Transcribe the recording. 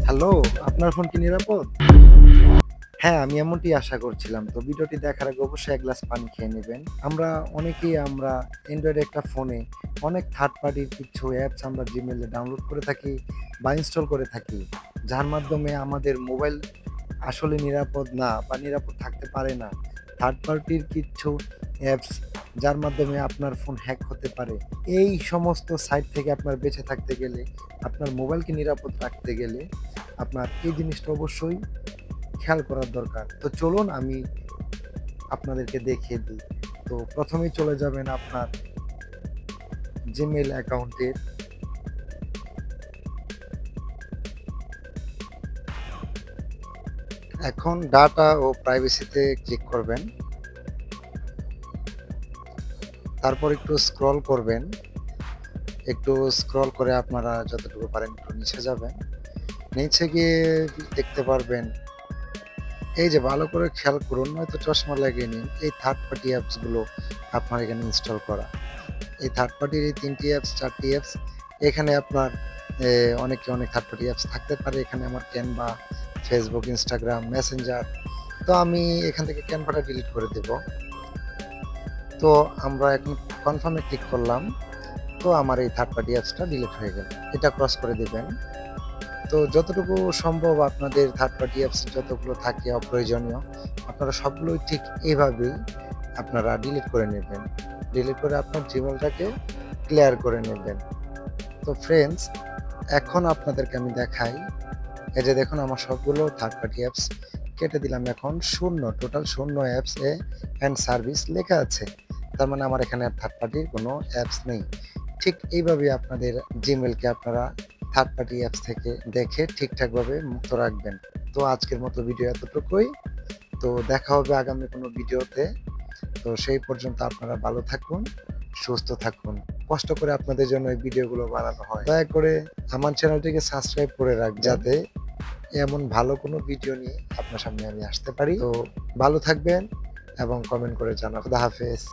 Hello, আপনার phone কি নিরাপদ? হ্যাঁ, আমি এমনটি আশা করছিলাম। তো ভিডিওটি দেখার আগে অবশ্যই ১ গ্লাস পানি খেয়ে নিবেন। আমরা অ্যান্ড্রয়েড একটা ফোনে অনেক থার্ড পার্টির কিছু অ্যাপস আমরা Gmail এ ডাউনলোড করে থাকি বা ইনস্টল করে থাকি। যার মাধ্যমে আমাদের মোবাইল আসলে নিরাপদ না বা নিরাপদ থাকতে পারে না। থার্ড পার্টির কিছু অ্যাপস যার মাধ্যমে আপনার ফোন হ্যাক হতে পারে। এই সমস্ত সাইট থেকে আপনার বেঁচে থাকতে গেলে, আপনার মোবাইলকে নিরাপদ রাখতে গেলে আপনার এই জিনিসটা অবশ্যই খেয়াল করার দরকার। তো চলুন আমি আপনাদেরকে দেখিয়ে দিই। তো ১ম এই চলে যাবেন আপনার Gmail অ্যাকাউন্টের এখন ডাটা ও প্রাইভেসিতে ক্লিক করবেন। তারপর একটু স্ক্রল করবেন। একটু স্ক্রল করে আপনারা যতটুকু পারেন একটু নিচে যাবেন। নিচে গিয়ে দেখতে পারবেন এই যে ভালো করে খেয়াল করুন, নয়তো চশমা লাগিয়ে নিন। এই থার্ড পার্টি অ্যাপসগুলো আপনার এখানে ইনস্টল করা। এই থার্ড পার্টির এই ৩ টি অ্যাপস ৪ টি অ্যাপস এখানে আপনার অনেক থার্ড পার্টি অ্যাপস থাকতে পারে। এখানে আমার Canva, Facebook, Instagram, Messenger। তো আমি এখান থেকে Canva-টা ডিলিট করে দেব। তো আমরা এখন কনফার্ম এ ক্লিক করলাম। তো আমার এই থার্ড পার্টি অ্যাপসটা ডিলিট হয়ে গেল। এটা ক্রস করে দিবেন। তো যতটুকু সম্ভব আপনাদের থার্ড পার্টি অ্যাপস যতগুলো থাকে অপ্রয়োজনীয়, আপনারা সবগুলোই ঠিক এভাবেই আপনারা ডিলিট করে নেবেন। ডিলিট করে আপনার Gmail-টাকে ক্লিয়ার করে নেবেন। তো ফ্রেন্ডস, এখন আপনাদেরকে আমি দেখাই, এই যে দেখুন আমার সবগুলো থার্ড পার্টি অ্যাপস কেটে দিলাম। এখন শূন্য, টোটাল শূন্য অ্যাপস অ্যান্ড সার্ভিস লেখা আছে। তার মানে আমার এখানে আর থার্ড পার্টির কোনো অ্যাপস নেই। ঠিক এইভাবেই আপনাদের Gmail-কে আপনারা থার্ড পার্টি অ্যাপস থেকে দেখে ঠিকঠাকভাবে মুক্ত রাখবেন। তো আজকের মতো ভিডিও এতটুকুই। তো দেখা হবে আগামী কোনো ভিডিওতে। তো সেই পর্যন্ত আপনারা ভালো থাকুন, সুস্থ থাকুন। কষ্ট করে আপনাদের জন্য এই ভিডিওগুলো বানানো হয়। দয়া করে আমার চ্যানেলটিকে সাবস্ক্রাইব করে রাখবেন, যাতে এমন ভালো কোনো ভিডিও নিয়ে আপনার সামনে আমি আসতে পারি। তো ভালো থাকবেন এবং কমেন্ট করে জানাবেন। খোদা হাফেজ।